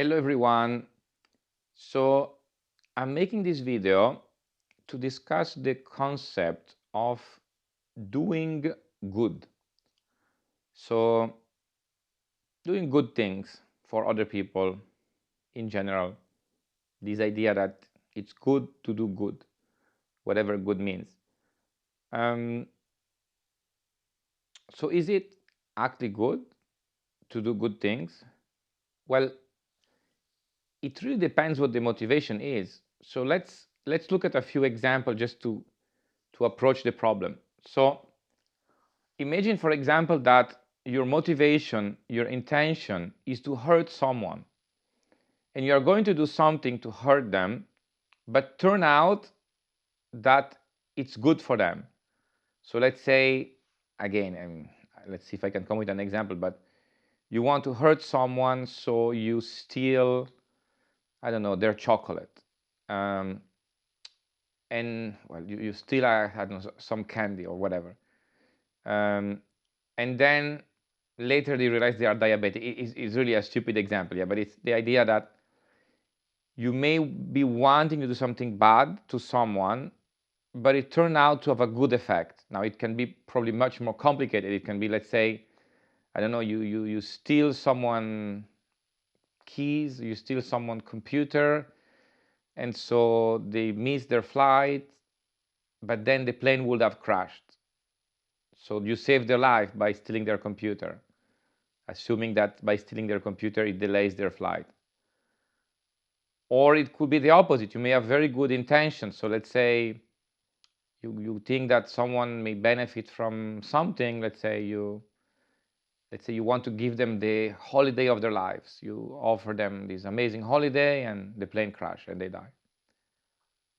Hello everyone. So I'm making this video to discuss the concept of doing good. So doing good things for other people in general. This idea that it's good to do good, whatever good means. So is it actually good to do good things? Well, it really depends what the motivation is. So let's look at a few examples just to approach the problem. So imagine, for example, that your motivation, your intention is to hurt someone, and you are going to do something to hurt them, but turn out that it's good for them. So let's say, again, let's see if I can come with an example, but you want to hurt someone, so you steal, I don't know, their chocolate. And well, you steal, I don't know, some candy or whatever. And then later they realize they are diabetic. It's really a stupid example, yeah, but it's the idea that you may be wanting to do something bad to someone, but it turned out to have a good effect. Now it can be probably much more complicated. It can be, let's say, I don't know, you steal someone keys, you steal someone computer, and so they miss their flight, but then the plane would have crashed. So you save their life by stealing their computer, assuming that by stealing their computer it delays their flight. Or it could be the opposite. You may have very good intentions. So let's say you think that someone may benefit from something. Let's say you want to give them the holiday of their lives. You offer them this amazing holiday and the plane crashed and they die.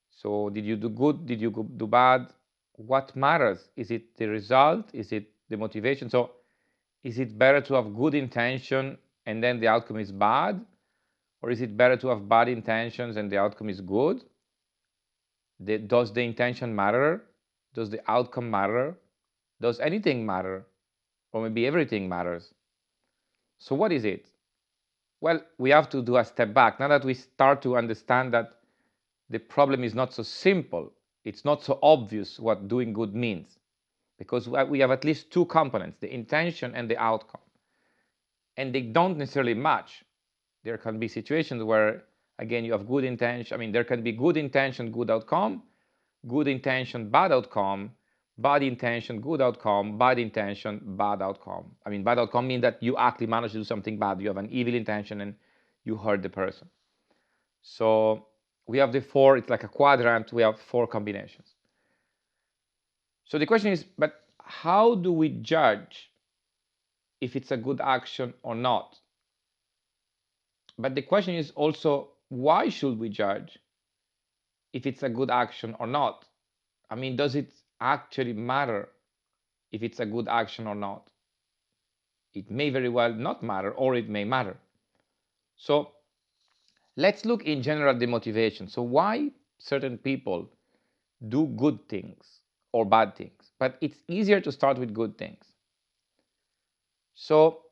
So did you do good? Did you do bad? What matters? Is it the result? Is it the motivation? So is it better to have good intention and then the outcome is bad? Or is it better to have bad intentions and the outcome is good? Does the intention matter? Does the outcome matter? Does anything matter? Or maybe everything matters. So what is it? Well, we have to do a step back. Now that we start to understand that the problem is not so simple, it's not so obvious what doing good means. Because we have at least two components, the intention and the outcome. And they don't necessarily match. There can be situations where, again, you have good intention. I mean, there can be good intention, good outcome, good intention, bad outcome, bad intention, good outcome, bad intention, bad outcome. I mean, bad outcome means that you actually manage to do something bad. You have an evil intention and you hurt the person. So we have the four, it's like a quadrant, we have four combinations. So the question is, but how do we judge if it's a good action or not? But the question is also, why should we judge if it's a good action or not? I mean, does it actually matter if it's a good action or not? It may very well not matter, or it may matter. So let's look in general at the motivation. So why certain people do good things or bad things? But it's easier to start with good things. So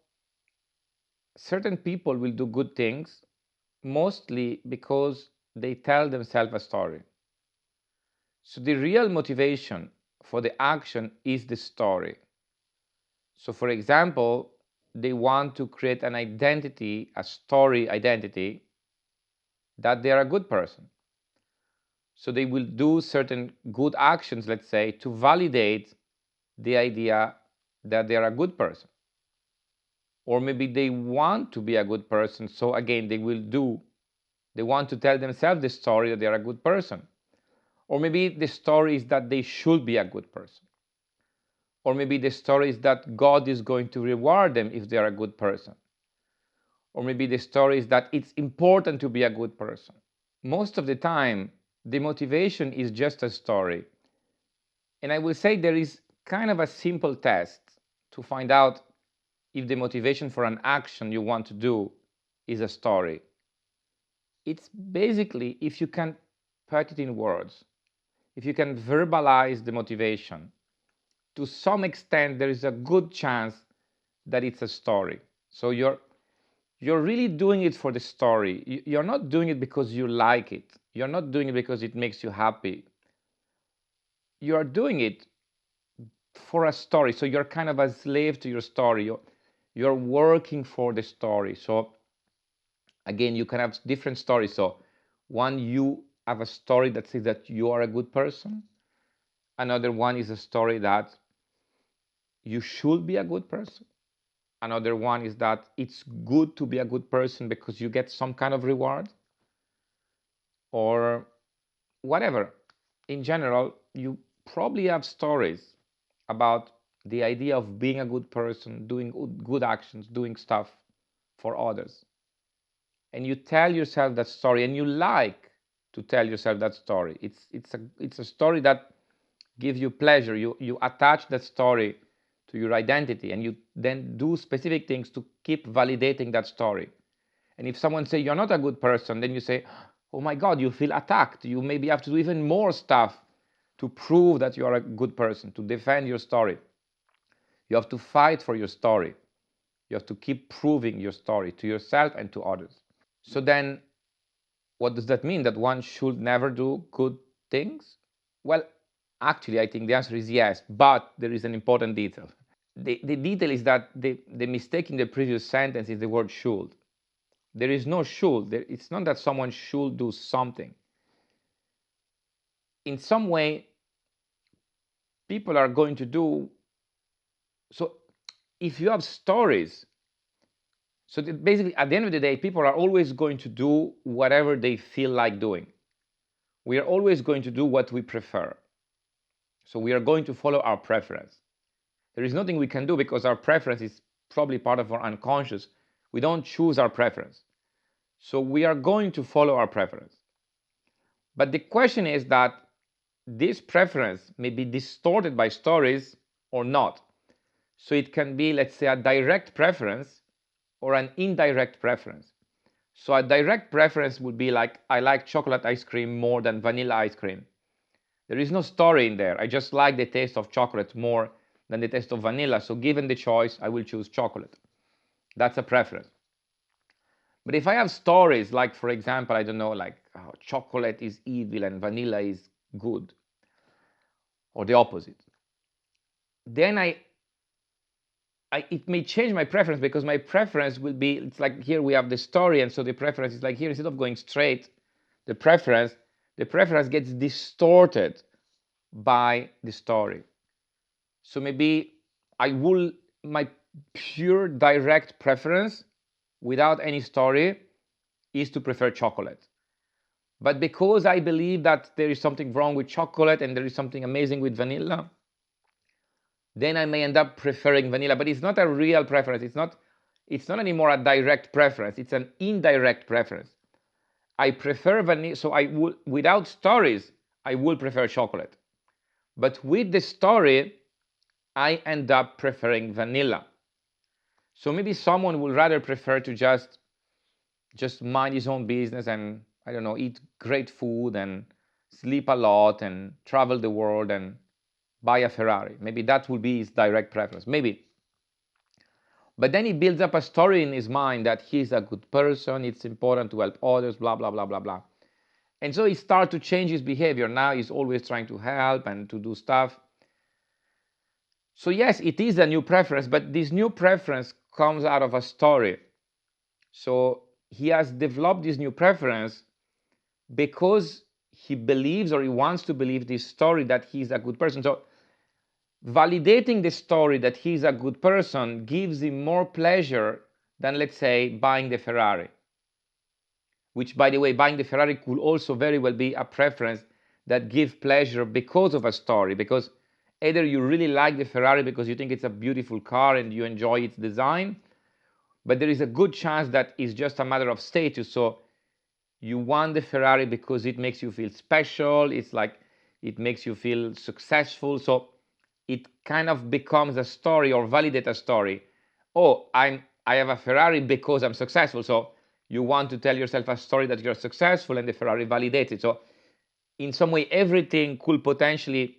certain people will do good things mostly because they tell themselves a story. So the real motivation for the action is the story. So for example, they want to create an identity, a story identity, that they are a good person. So they will do certain good actions, let's say, to validate the idea that they are a good person. Or maybe they want to be a good person, so again, they want to tell themselves the story that they are a good person. Or maybe the story is that they should be a good person. Or maybe the story is that God is going to reward them if they are a good person. Or maybe the story is that it's important to be a good person. Most of the time, the motivation is just a story. And I will say there is kind of a simple test to find out if the motivation for an action you want to do is a story. It's basically if you can put it in words, if you can verbalize the motivation, to some extent there is a good chance that it's a story. So you're really doing it for the story. You're not doing it because you like it. You're not doing it because it makes you happy. You are doing it for a story. So you're kind of a slave to your story. You're working for the story. So again, you can have different stories. So one, you have a story that says that you are a good person. Another one is a story that you should be a good person. Another one is that it's good to be a good person because you get some kind of reward or whatever. In general, you probably have stories about the idea of being a good person, doing good actions, doing stuff for others. And you tell yourself that story, and you like to tell yourself that story. It's a story that gives you pleasure. You attach that story to your identity, and you then do specific things to keep validating that story. And if someone say you're not a good person, then you say, oh my God, you feel attacked. You maybe have to do even more stuff to prove that you are a good person, to defend your story. You have to fight for your story. You have to keep proving your story to yourself and to others. So then, what does that mean? That one should never do good things? Well, actually, I think the answer is yes, but there is an important detail. The detail is that the mistake in the previous sentence is the word should. There is no should. It's not that someone should do something. In some way, people are going to do. So if you have stories, so basically at the end of the day, people are always going to do whatever they feel like doing. We are always going to do what we prefer. So we are going to follow our preference. There is nothing we can do because our preference is probably part of our unconscious. We don't choose our preference. So we are going to follow our preference. But the question is that this preference may be distorted by stories or not. So it can be, let's say, a direct preference or an indirect preference. So a direct preference would be like, I like chocolate ice cream more than vanilla ice cream. There is no story in there. I just like the taste of chocolate more than the taste of vanilla. So given the choice, I will choose chocolate. That's a preference. But if I have stories like, for example, I don't know, like chocolate is evil and vanilla is good, or the opposite, then it may change my preference because my preference will be, it's like here we have the story, and so the preference is like here, instead of going straight, the preference gets distorted by the story. So maybe my pure direct preference without any story is to prefer chocolate. But because I believe that there is something wrong with chocolate and there is something amazing with vanilla, then I may end up preferring vanilla. But it's not a real preference. It's not anymore a direct preference. It's an indirect preference. I prefer vanilla, so without stories, I will prefer chocolate. But with the story, I end up preferring vanilla. So maybe someone would rather prefer to just mind his own business and, I don't know, eat great food and sleep a lot and travel the world and buy a Ferrari. Maybe that would be his direct preference. Maybe. But then he builds up a story in his mind that he's a good person, it's important to help others, blah, blah, blah, blah, blah. And so he starts to change his behavior. Now he's always trying to help and to do stuff. So yes, it is a new preference, but this new preference comes out of a story. So he has developed this new preference because he believes, or he wants to believe, this story that he's a good person. So validating the story that he's a good person gives him more pleasure than, let's say, buying the Ferrari. Which, by the way, buying the Ferrari could also very well be a preference that gives pleasure because of a story. Because either you really like the Ferrari because you think it's a beautiful car and you enjoy its design, but there is a good chance that it's just a matter of status. So you want the Ferrari because it makes you feel special. It's like it makes you feel successful. So it kind of becomes a story or validate a story. Oh, I have a Ferrari because I'm successful. So you want to tell yourself a story that you're successful, and the Ferrari validates it. So in some way, everything could potentially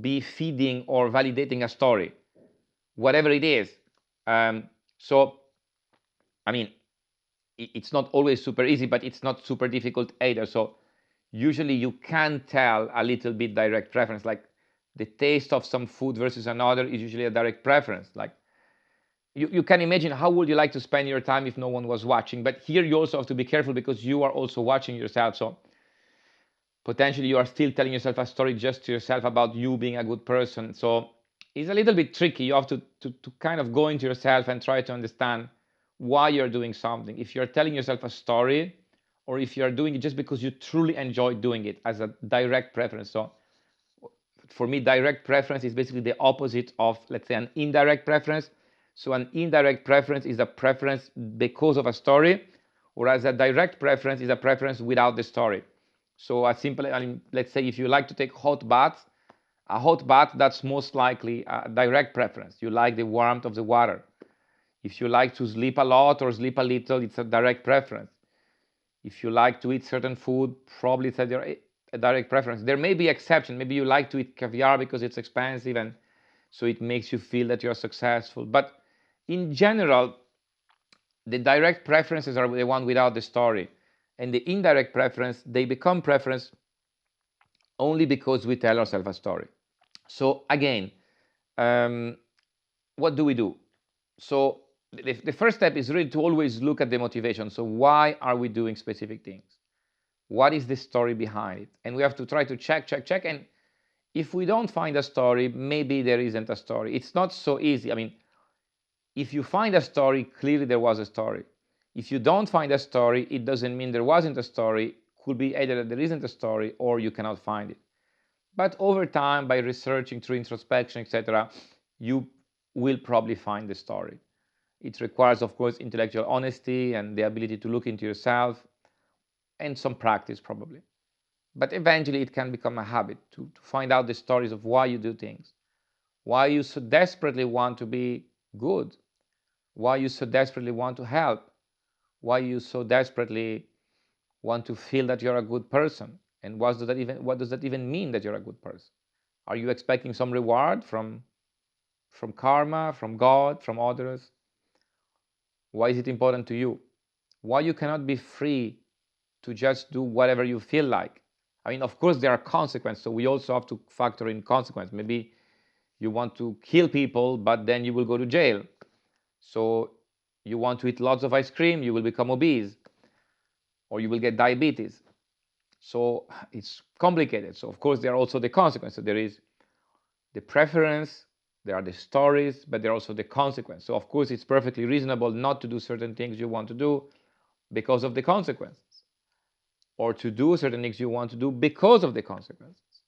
be feeding or validating a story, whatever it is. So, I mean, it's not always super easy, but it's not super difficult either. So usually you can tell a little bit direct preference, like the taste of some food versus another is usually a direct preference. Like you can imagine how would you like to spend your time if no one was watching. But here you also have to be careful because you are also watching yourself. So potentially you are still telling yourself a story just to yourself about you being a good person. So it's a little bit tricky. You have to kind of go into yourself and try to understand why you're doing something. If you're telling yourself a story, or if you're doing it just because you truly enjoy doing it as a direct preference. So for me, direct preference is basically the opposite of, let's say, an indirect preference. So an indirect preference is a preference because of a story, whereas a direct preference is a preference without the story. So a simple, I mean, let's say if you like to take hot baths, a hot bath, that's most likely a direct preference. You like the warmth of the water. If you like to sleep a lot or sleep a little, it's a direct preference. If you like to eat certain food, probably it's a direct preference. There may be exception. Maybe you like to eat caviar because it's expensive and so it makes you feel that you're successful. But in general, the direct preferences are the one without the story. And the indirect preference, they become preference only because we tell ourselves a story. So again, what do we do? So the first step is really to always look at the motivation. So why are we doing specific things? What is the story behind it? And we have to try to check. And if we don't find a story, maybe there isn't a story. It's not so easy. I mean, if you find a story, clearly there was a story. If you don't find a story, it doesn't mean there wasn't a story. Could be either that there isn't a story or you cannot find it. But over time, by researching through introspection, etc., you will probably find the story. It requires, of course, intellectual honesty and the ability to look into yourself and some practice, probably. But eventually, it can become a habit to find out the stories of why you do things, why you so desperately want to be good, why you so desperately want to help, why you so desperately want to feel that you're a good person. And what does that even mean that you're a good person? Are you expecting some reward from karma, from God, from others? Why is it important to you? Why you cannot be free to just do whatever you feel like? I mean, of course, there are consequences, so we also have to factor in consequence. Maybe you want to kill people, but then you will go to jail. So you want to eat lots of ice cream, you will become obese, or you will get diabetes. So it's complicated. So of course, there are also the consequences. There is the preference, there are the stories, but there are also the consequence. So of course, it's perfectly reasonable not to do certain things you want to do because of the consequences, or to do certain things you want to do because of the consequences,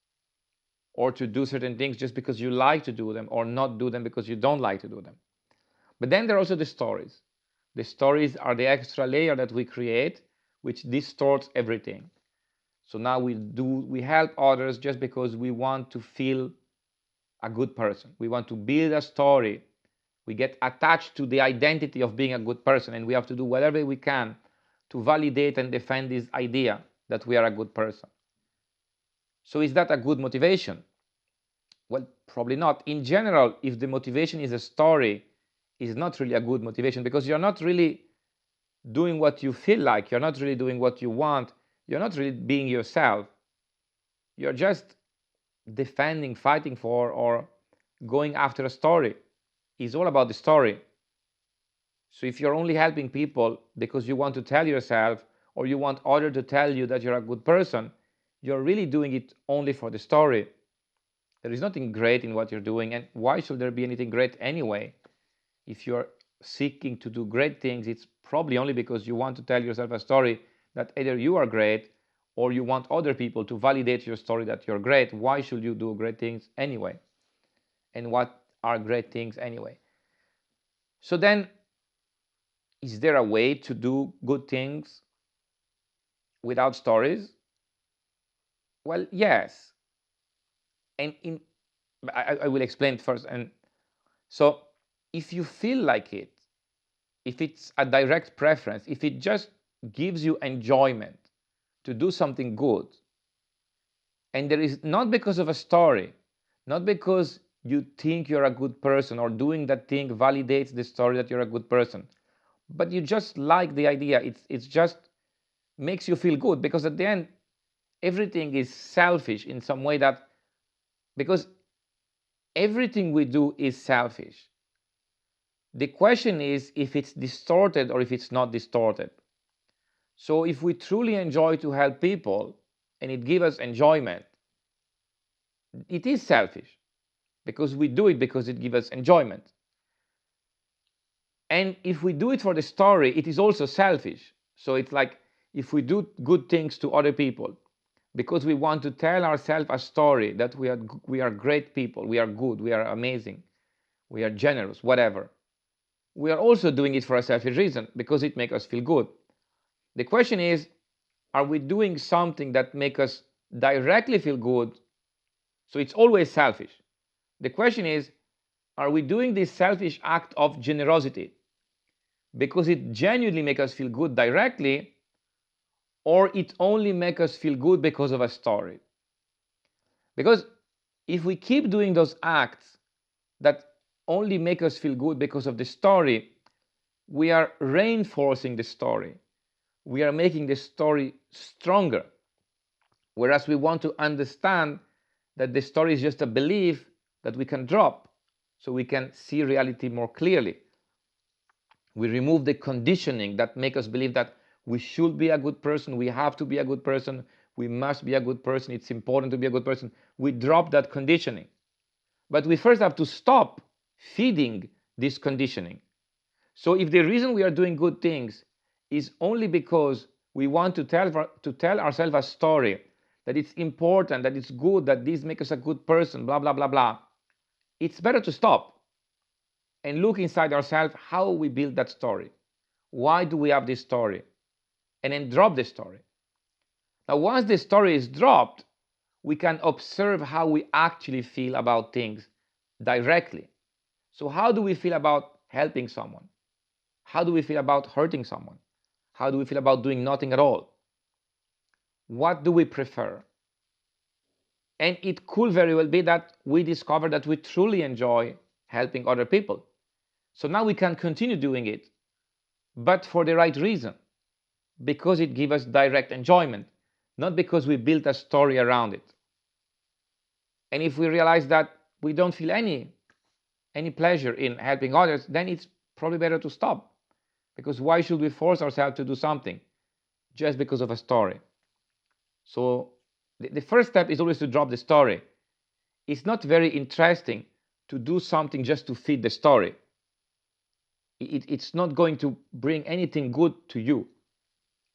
or to do certain things just because you like to do them, or not do them because you don't like to do them. But then there are also the stories. The stories are the extra layer that we create, which distorts everything. So now we help others just because we want to feel a good person. We want to build a story. We get attached to the identity of being a good person, and we have to do whatever we can to validate and defend this idea that we are a good person. So is that a good motivation? Well, probably not. In general, if the motivation is a story, it's not really a good motivation because you're not really doing what you feel like. You're not really doing what you want. You're not really being yourself. You're just defending, fighting for, or going after a story. It's all about the story. So if you're only helping people because you want to tell yourself or you want others to tell you that you're a good person, you're really doing it only for the story. There is nothing great in what you're doing, and why should there be anything great anyway? If you're seeking to do great things, it's probably only because you want to tell yourself a story that either you are great or you want other people to validate your story that you're great. Why should you do great things anyway? And what are great things anyway? So then, is there a way to do good things without stories? Well, yes. And I will explain it first. And so if you feel like it, if it's a direct preference, if it just gives you enjoyment to do something good, and there is not because of a story, not because you think you're a good person or doing that thing validates the story that you're a good person, but you just like the idea. It's just makes you feel good, because at the end everything is selfish in some way, that because everything we do is selfish. The question is if it's distorted or if it's not distorted. So if we truly enjoy to help people and it gives us enjoyment, it is selfish, because we do it because it gives us enjoyment. And if we do it for the story, it is also selfish. So it's like, if we do good things to other people because we want to tell ourselves a story that we are great people, we are good, we are amazing, we are generous, whatever, we are also doing it for a selfish reason, because it makes us feel good. The question is, are we doing something that makes us directly feel good? So it's always selfish. The question is, are we doing this selfish act of generosity because it genuinely makes us feel good directly, or it only makes us feel good because of a story? Because if we keep doing those acts that only make us feel good because of the story, we are reinforcing the story. We are making the story stronger. Whereas we want to understand that the story is just a belief that we can drop so we can see reality more clearly. We remove the conditioning that make us believe that we should be a good person, we have to be a good person, we must be a good person, it's important to be a good person. We drop that conditioning. But we first have to stop feeding this conditioning. So if the reason we are doing good things is only because we want to tell ourselves a story that it's important, that it's good, that this makes us a good person, blah, blah, blah, blah, it's better to stop and look inside ourselves how we build that story. Why do we have this story? And then drop the story. Now, once the story is dropped, we can observe how we actually feel about things directly. So how do we feel about helping someone? How do we feel about hurting someone? How do we feel about doing nothing at all? What do we prefer? And it could very well be that we discover that we truly enjoy helping other people. So now we can continue doing it, but for the right reason, because it gives us direct enjoyment, not because we built a story around it. And if we realize that we don't feel any pleasure in helping others, then it's probably better to stop. Because why should we force ourselves to do something just because of a story? So the first step is always to drop the story. It's not very interesting to do something just to feed the story. It's not going to bring anything good to you.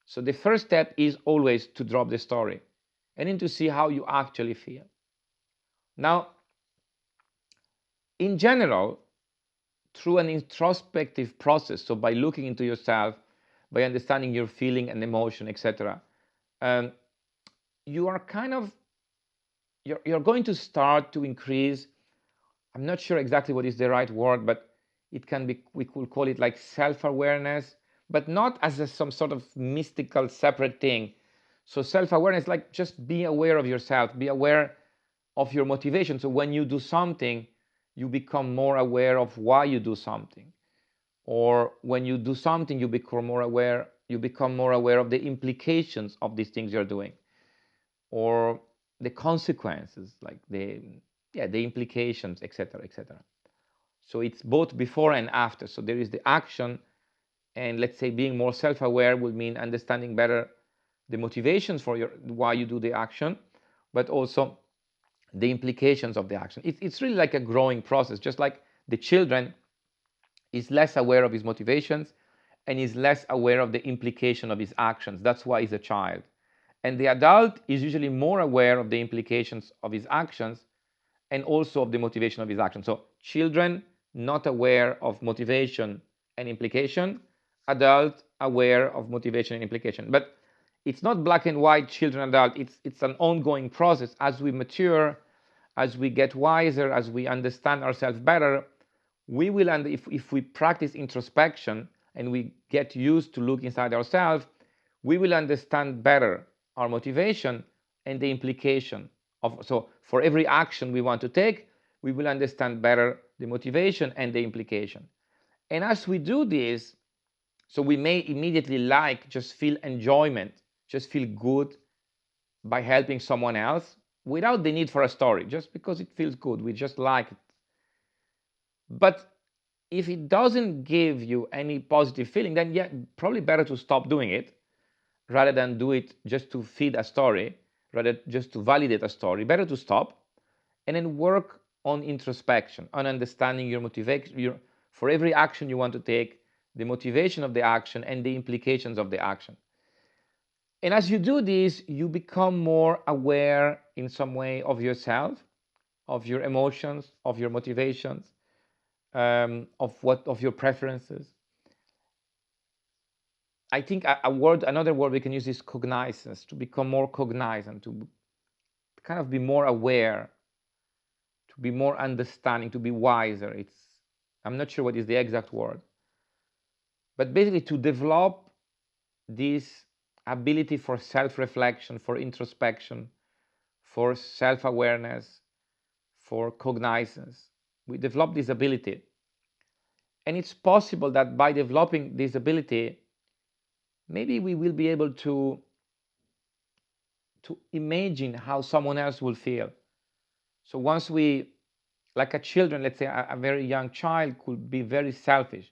So the first step is always to drop the story and then to see how you actually feel. Now, in general, through an introspective process, so by looking into yourself, by understanding your feeling and emotion, etc., you are kind of you're going to start to increase. I'm not sure exactly what is the right word, but it can be, we could call it like self-awareness, but not as some sort of mystical separate thing. So self-awareness, like just be aware of yourself, be aware of your motivation. So when you do something, you become more aware of why you do something. Or when you do something, you become more aware of the implications of these things you're doing, or the consequences, like the implications, etc., etc. So it's both before and after. So there is the action, and let's say being more self-aware will mean understanding better the motivations for why you do the action, but also the implications of the action. It's really like a growing process. Just like the children is less aware of his motivations and is less aware of the implication of his actions. That's why he's a child. And the adult is usually more aware of the implications of his actions and also of the motivation of his actions. So children not aware of motivation and implication, adult aware of motivation and implication. But it's not black and white, children, adult. It's an ongoing process. As we mature, as we get wiser, as we understand ourselves better, we will, and if we practice introspection and we get used to look inside ourselves, we will understand better our motivation and the implication of. So for every action we want to take, we will understand better the motivation and the implication. And as we do this, So we may immediately just feel enjoyment, just feel good by helping someone else without the need for a story, just because it feels good. We just like it. But if it doesn't give you any positive feeling, then yeah, probably better to stop doing it rather than do it just to feed a story, rather just to validate a story. Better to stop and then work on introspection, on understanding your motivation, for every action you want to take, the motivation of the action and the implications of the action. And as you do this, you become more aware in some way of yourself, of your emotions, of your motivations, of your preferences. I think another word we can use is cognizance, to become more cognizant, to kind of be more aware, to be more understanding, to be wiser. I'm not sure what is the exact word, but basically to develop this ability for self-reflection, for introspection, for self-awareness, for cognizance. We develop this ability. And it's possible that by developing this ability, maybe we will be able to imagine how someone else will feel. So once like a children, let's say a very young child could be very selfish.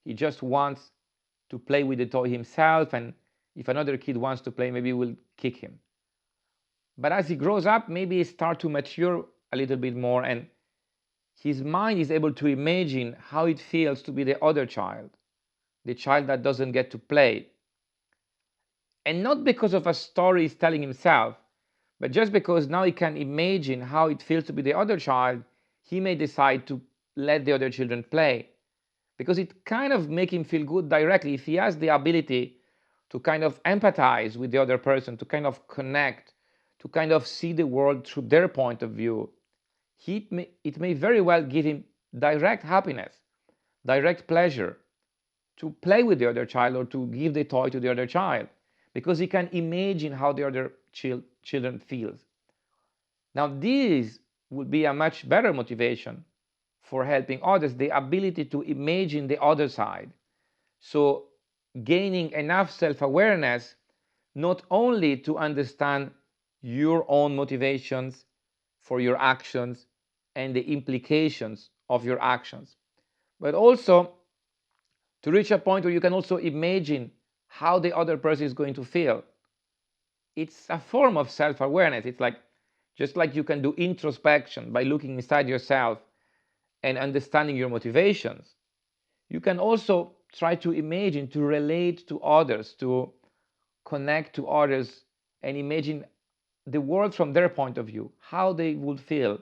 He just wants to play with the toy himself, and if another kid wants to play, maybe we'll kick him. But as he grows up, maybe he starts to mature a little bit more, and his mind is able to imagine how it feels to be the other child, the child that doesn't get to play. And not because of a story he's telling himself, but just because now he can imagine how it feels to be the other child, he may decide to let the other children play. Because it kind of makes him feel good directly. If he has the ability to kind of empathize with the other person, to kind of connect, to kind of see the world through their point of view, it may very well give him direct happiness, direct pleasure to play with the other child or to give the toy to the other child, because he can imagine how the other children feels. Now this would be a much better motivation for helping others, the ability to imagine the other side. So gaining enough self-awareness not only to understand your own motivations for your actions and the implications of your actions, but also to reach a point where you can also imagine how the other person is going to feel. It's a form of self-awareness. It's like, just like you can do introspection by looking inside yourself and understanding your motivations, you can also try to imagine, to relate to others, to connect to others and imagine the world from their point of view, how they would feel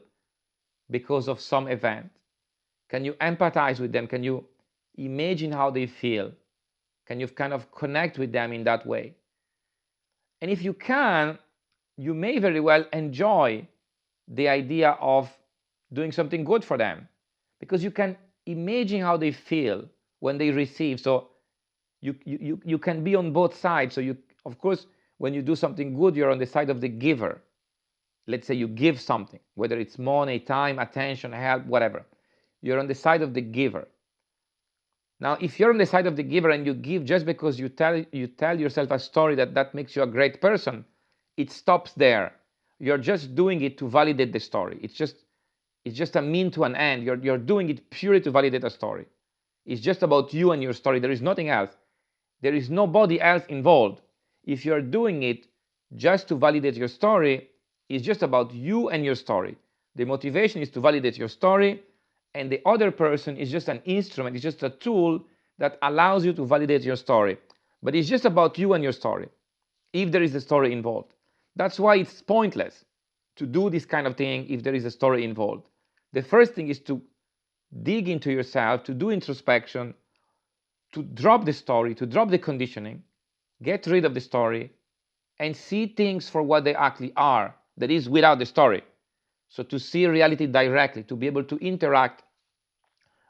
because of some event. Can you empathize with them? Can you imagine how they feel? Can you kind of connect with them in that way? And if you can, you may very well enjoy the idea of doing something good for them, because you can imagine how they feel when they receive. So you can be on both sides. So of course, when you do something good, you're on the side of the giver. Let's say you give something, whether it's money, time, attention, help, whatever. You're on the side of the giver. Now, if you're on the side of the giver and you give just because you tell yourself a story that makes you a great person, it stops there. You're just doing it to validate the story. It's just a mean to an end. You're doing it purely to validate a story. It's just about you and your story. There is nothing else. There is nobody else involved. If you're doing it just to validate your story, it's just about you and your story. The motivation is to validate your story, and the other person is just an instrument. It's just a tool that allows you to validate your story. But it's just about you and your story, if there is a story involved. That's why it's pointless to do this kind of thing if there is a story involved. The first thing is to dig into yourself, to do introspection, to drop the story, to drop the conditioning, get rid of the story, and see things for what they actually are, that is, without the story. So to see reality directly, to be able to interact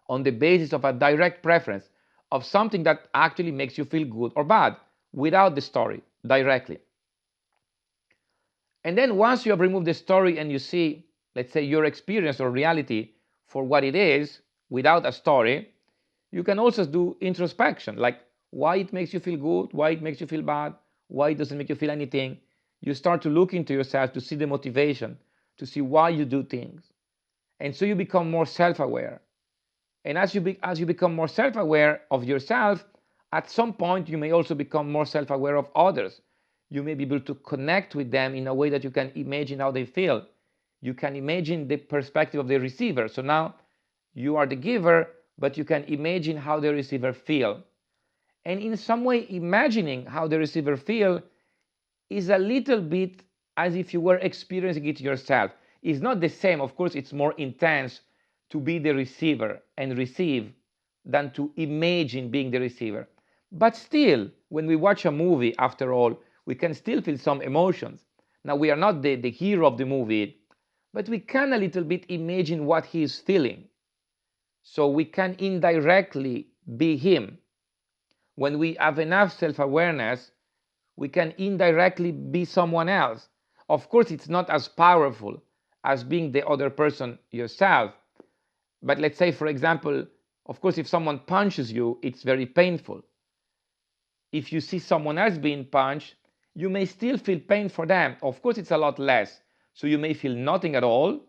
on the basis of a direct preference of something that actually makes you feel good or bad, without the story, directly. And then once you have removed the story and you see, let's say, your experience or reality for what it is, without a story, you can also do introspection, like, why it makes you feel good, why it makes you feel bad, why it doesn't make you feel anything. You start to look into yourself to see the motivation, to see why you do things. And so you become more self-aware. And as you become more self-aware of yourself, at some point you may also become more self-aware of others. You may be able to connect with them in a way that you can imagine how they feel. You can imagine the perspective of the receiver. So now you are the giver, but you can imagine how the receiver feel. And in some way, imagining how the receiver feel is a little bit as if you were experiencing it yourself. It's not the same. Of course, it's more intense to be the receiver and receive than to imagine being the receiver. But still, when we watch a movie, after all, we can still feel some emotions. Now, we are not the hero of the movie, but we can a little bit imagine what he is feeling. So we can indirectly be him. When we have enough self-awareness, we can indirectly be someone else. Of course, it's not as powerful as being the other person yourself. But let's say, for example, of course, if someone punches you, it's very painful. If you see someone else being punched, you may still feel pain for them. Of course, it's a lot less. So you may feel nothing at all,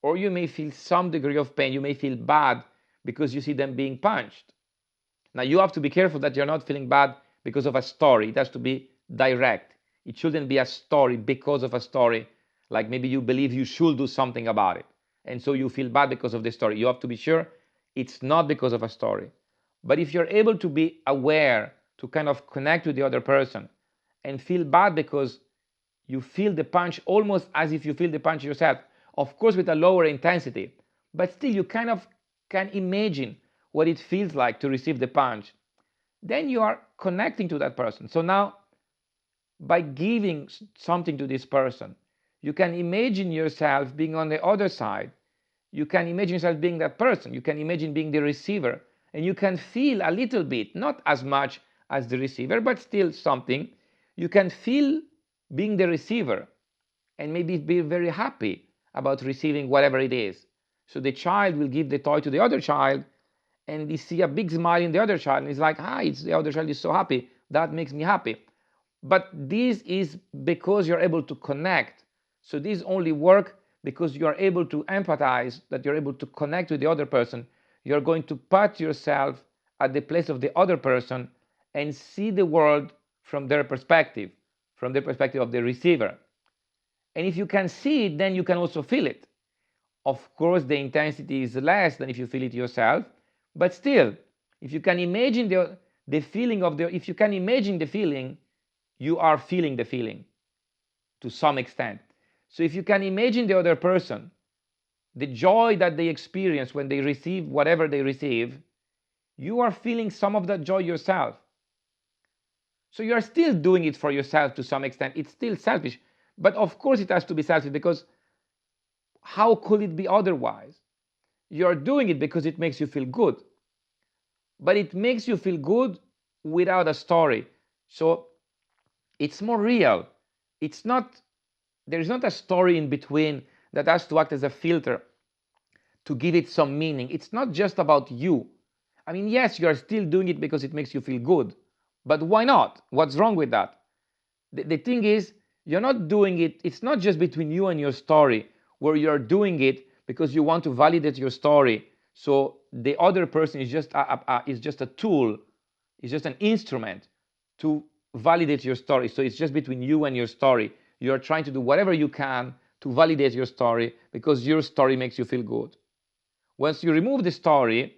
or you may feel some degree of pain. You may feel bad because you see them being punched. Now, you have to be careful that you're not feeling bad because of a story. It has to be direct. It shouldn't be a story because of a story, like maybe you believe you should do something about it, and so you feel bad because of the story. You have to be sure it's not because of a story. But if you're able to be aware, to kind of connect with the other person and feel bad because you feel the punch almost as if you feel the punch yourself, of course with a lower intensity, but still you kind of can imagine what it feels like to receive the punch, then you are connecting to that person. So now, by giving something to this person, you can imagine yourself being on the other side. You can imagine yourself being that person. You can imagine being the receiver. And you can feel a little bit, not as much as the receiver, but still something. You can feel being the receiver and maybe be very happy about receiving whatever it is. So the child will give the toy to the other child, and they see a big smile in the other child, and it's like, it's the other child is so happy. That makes me happy. But this is because you're able to connect. So these only work because you are able to empathize, that you're able to connect with the other person. You're going to put yourself at the place of the other person and see the world from their perspective of the receiver. And if you can see it, then you can also feel it. Of course, the intensity is less than if you feel it yourself, but still, if you can imagine the feeling of if you can imagine the feeling, you are feeling the feeling to some extent. So if you can imagine the other person, the joy that they experience when they receive whatever they receive, you are feeling some of that joy yourself. So you are still doing it for yourself to some extent. It's still selfish. But of course it has to be selfish, because how could it be otherwise? You're doing it because it makes you feel good. But it makes you feel good without a story. So it's more real. There is not a story in between that has to act as a filter to give it some meaning. It's not just about you. I mean, yes, you are still doing it because it makes you feel good. But why not? What's wrong with that? The thing is, you're not doing it, it's not just between you and your story, where you're doing it because you want to validate your story. So the other person is just a tool, is just an instrument to validate your story. So it's just between you and your story. You're trying to do whatever you can to validate your story because your story makes you feel good. Once you remove the story,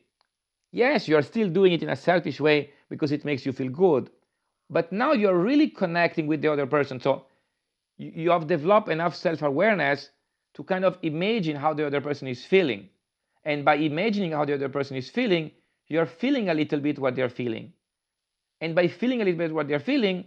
yes, you're still doing it in a selfish way because it makes you feel good. But now you're really connecting with the other person. So you have developed enough self-awareness to kind of imagine how the other person is feeling. And by imagining how the other person is feeling, you're feeling a little bit what they're feeling. And by feeling a little bit what they're feeling,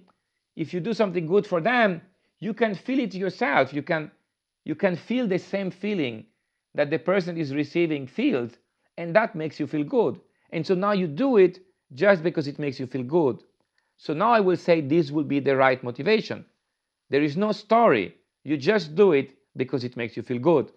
if you do something good for them, you can feel it yourself. You can feel the same feeling that the person is receiving feels, and that makes you feel good. And so now you do it just because it makes you feel good. So now I will say this will be the right motivation. There is no story. You just do it because it makes you feel good.